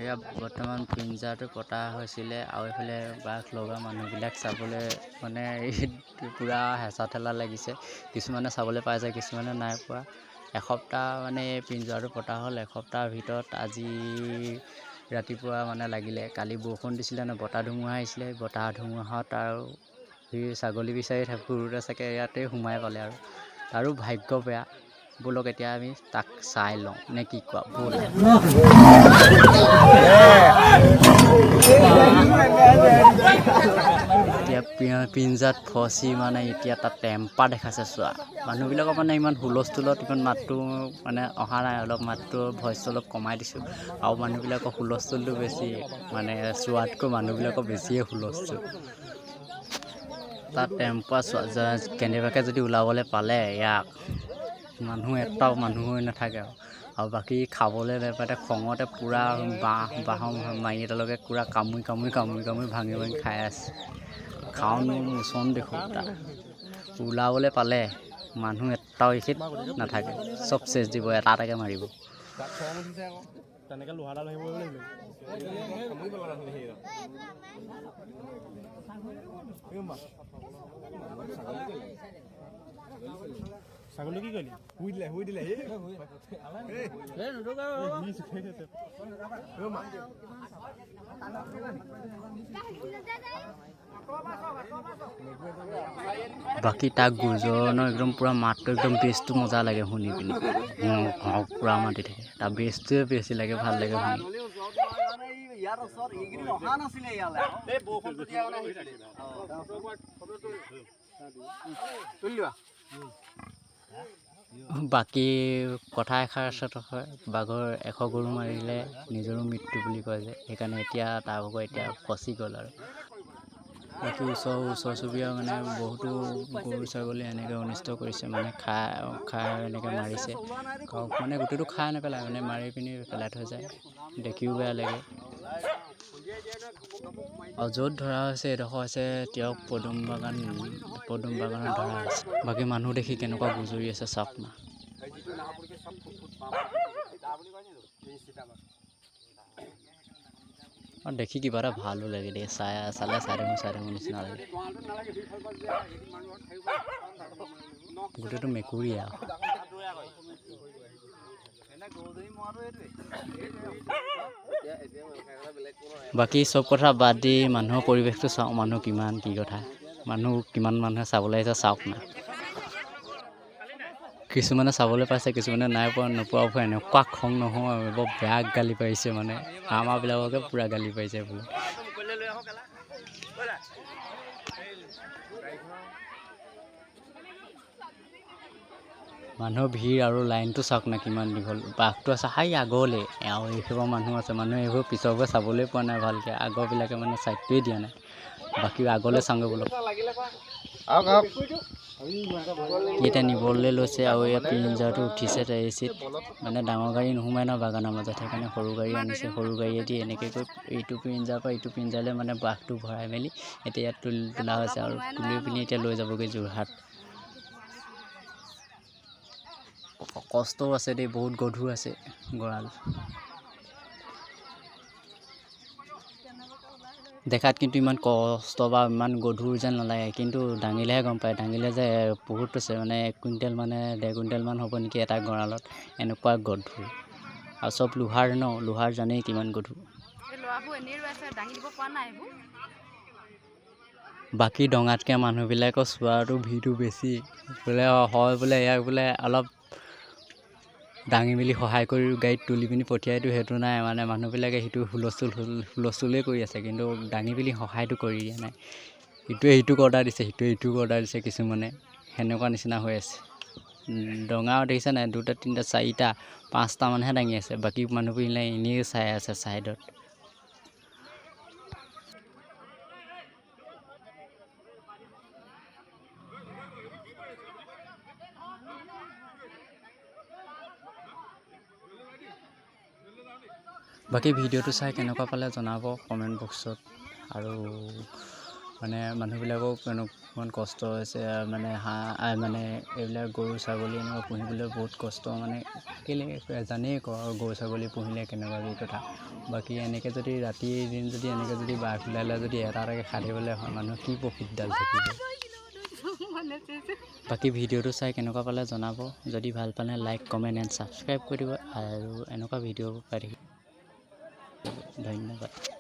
এয়া বৰ্তমান পিঞ্জাটো পতা হৈছিলে আৰু এইফালে বাঘ লগা মানুহবিলাক চাবলৈ মানে পূৰা হেঁচা ঠেলা লাগিছে। কিছুমানে চাবলৈ পাইছে, কিছুমানে নাই পোৱা। এসপ্তাহ মানে এই পিঞ্জাটো পতা হ'ল। এসপ্তাহৰ ভিতৰত আজি ৰাতিপুৱা মানে লাগিলে। কালি বৰষুণ দিছিলে ন, বতাহ ধুমুহা আহিছিলে। বতাহ ধুমুহাত আৰু সি ছাগলী বিচাৰি ফুৰোঁতে চাগে ইয়াতে সোমাই পালে আৰু তাৰো ভাগ্য বেয়া। ব'লক এতিয়া আমি তাক চাই লওঁ, নে কি কোৱা? ব'ল। এতিয়া পিঞ্জাত ফচি মানে এতিয়া তাত টেম্পা দেখাইছে চোৱা। মানুহবিলাকৰ মানে ইমান হুলস্থুলত ইমান মাতটো মানে অহা নাই, অলপ মাতটো ভইচটো অলপ কমাই দিছোঁ। আৰু মানুহবিলাকৰ হুলস্থুলটো বেছি, মানে চোৱাতকৈ মানুহবিলাকৰ বেছিয়ে হুলস্থুল। তাত টেম্পা চোৱা কেনেবাকৈ যদি ওলাবলৈ পালে ইয়াক, মানুহ এটাও মানুহ হৈ নাথাকে আৰু বাকী খাবলৈ নাপাতে খঙতে পূৰা বাঁহৰ মাৰি এটালৈকে পূৰা কামুৰি ভাঙি খাই আছে। খাওঁনো মোচন দেখোঁ তাত ওলাবলৈ পালে মানুহ এটাও এইখিত নাথাকে, চব চেচ দিব, এটা এটাকৈ মাৰিব। ছাগলী কি কৰিলি? শুই দিলে বাকী তাক গুজনৰ একদম পূৰা মাতটো একদম বেছটো মজা লাগে শুনি পিনি, পূৰা মাতি থাকে। তাৰ বেছটোৱে বেছি লাগে, ভাল লাগে শুনি। বাকী কথা এষাৰ আছে নহয়, বাঘৰ 100 গৰু মাৰিলে নিজৰো মৃত্যু বুলি কয় যে, সেইকাৰণে এতিয়া তাৰ ভাগৰ এতিয়া ফচি গ'ল আৰু। বাকী ওচৰ চুবুৰীয়া মানে বহুতো গৰু ছাগলী এনেকৈ অনিষ্ট কৰিছে, মানে খাই এনেকৈ মাৰিছে। মানে গোটেইটো খাই নেপেলায়, মানে মাৰি পিনি পেলাই থৈ যায়, দেখিও বেয়া লাগে। আৰু য'ত ধৰা হৈছে এইডোখৰ হৈছে তেওঁক পদুম বাগানত ধৰা হৈছে। বাকী মানুহ দেখি কেনেকুৱা গুজৰি আছে চাওক না। আৰু দেখি কিবা এটা ভালো লাগে দেই, চাই থাকোঁ নিচিনা লাগে। গোটেইটো মেকুৰীয়ে আৰু। বাকী চব কথা বাদ দি মানুহৰ পৰিৱেশটো চাওঁ, মানুহ কিমান কি কথা, কিমান মানুহে চাবলৈ আহিছে চাওক না। কিছুমানে চাবলৈ পাইছে, কিছুমানে নাই পোৱা, নোপোৱাবোৰ এনেকুৱা খং নহয়, বৰ বেয়া গালি পাৰিছে, মানে আমাৰবিলাককে পূৰা গালি পাৰিছে বোলে। মানুহৰ ভিৰ আৰু লাইনটো চাওক না কিমান দীঘল। বাঘটো আছে হাই আগলৈ, আৰু এইসোপা মানুহ আছে, মানুহে এইবোৰ পিছৰবোৰ চাবলৈ পোৱা নাই ভালকৈ, আগৰবিলাকে মানে ছাইডটোৱে দিয়া নাই। বাকী আগলৈ চাওঁগৈ ব'লক। এতিয়া নিবলৈ লৈছে আৰু এই পিঞ্জাটো উঠিছে এচিত, মানে ডাঙৰ গাড়ী নোসোমাই ন বাগানৰ মাজত, সেইকাৰণে সৰু গাড়ী আনিছে। সৰু গাড়ীয়েদি এনেকৈ গৈ এইটো পিঞ্জাৰ পৰা এইটো পিঞ্জাৰলৈ মানে বাঘটো ভৰাই মেলি এতিয়া ইয়াত তোলা হৈছে, আৰু তুলি পিনি এতিয়া লৈ যাবগৈ যোৰহাট। কষ্টও আছে দেই, বহুত গধুৰ আছে গঁৰাল। দেখাত কিন্তু ইমান কষ্ট বা ইমান গধুৰ যেন নালাগে, কিন্তু দাঙিলেহে গম পায়। দাঙিলে যে বহুত আছে, মানে 1 কুইণ্টেল মানে 1.5 কুইণ্টেলমান হ'ব নেকি এটা গঁৰালত, এনেকুৱা গধুৰ। আৰু চব লোহাৰ ন, লোহাৰ জানেই কিমান গধুৰ। বাকী ডঙাতকৈ মানুহবিলাকৰ চোৱাটো ভিৰটো বেছি বোলে, হয় বোলে ইয়াক বোলে অলপ দাঙি মেলি সহায় কৰি গাড়ীত তুলি পিনি পঠিয়াইতো, সেইটো নাই। মানে মানুহবিলাকে সেইটো হুলস্থুলেই কৰি আছে, কিন্তু দাঙি মেলি সহায়টো কৰি দিয়া নাই। ইটোৱে সিটোক অৰ্ডাৰ দিছে, সিটোৱে সিটোক অৰ্ডাৰ দিছে, কিছুমানে সেনেকুৱা নিচিনা হৈ আছে। ডঙাও দেখিছে নাই, 2টা 3টা 4টা 5টা মানহে দাঙি আছে, বাকী মানুহবিলাক এনেই চাই আছে ছাইডত। বাকী ভিডিঅ'টো চাই কেনেকুৱা পালে জনাব কমেণ্ট বক্সত, আৰু মানে মানুহবিলাকক কিমান কষ্ট হৈছে মানে হাঁহ মানে এইবিলাক গৰু ছাগলী এনেকুৱা পুহিবলৈ বহুত কষ্ট মানে কেলৈ জানেই গৰু ছাগলী পুহিলে কেনেকুৱা কি কথা বাকী এনেকৈ যদি ৰাতি দিন যদি এনেকৈ যদি বাঘ ওলালে যদি এটা এটাকৈ খাই দিবলৈ হয় মানুহৰ কি প্ৰফিটডাল থাকিব বাকী ভিডিঅ'টো চাই কেনেকুৱা পালে জনাব যদি ভাল পালে লাইক কমেণ্ট এণ্ড ছাবস্ক্ৰাইব কৰি দিব আৰু এনেকুৱা ভিডিঅ'বোৰ পাই থাকিব ধন্যবাদ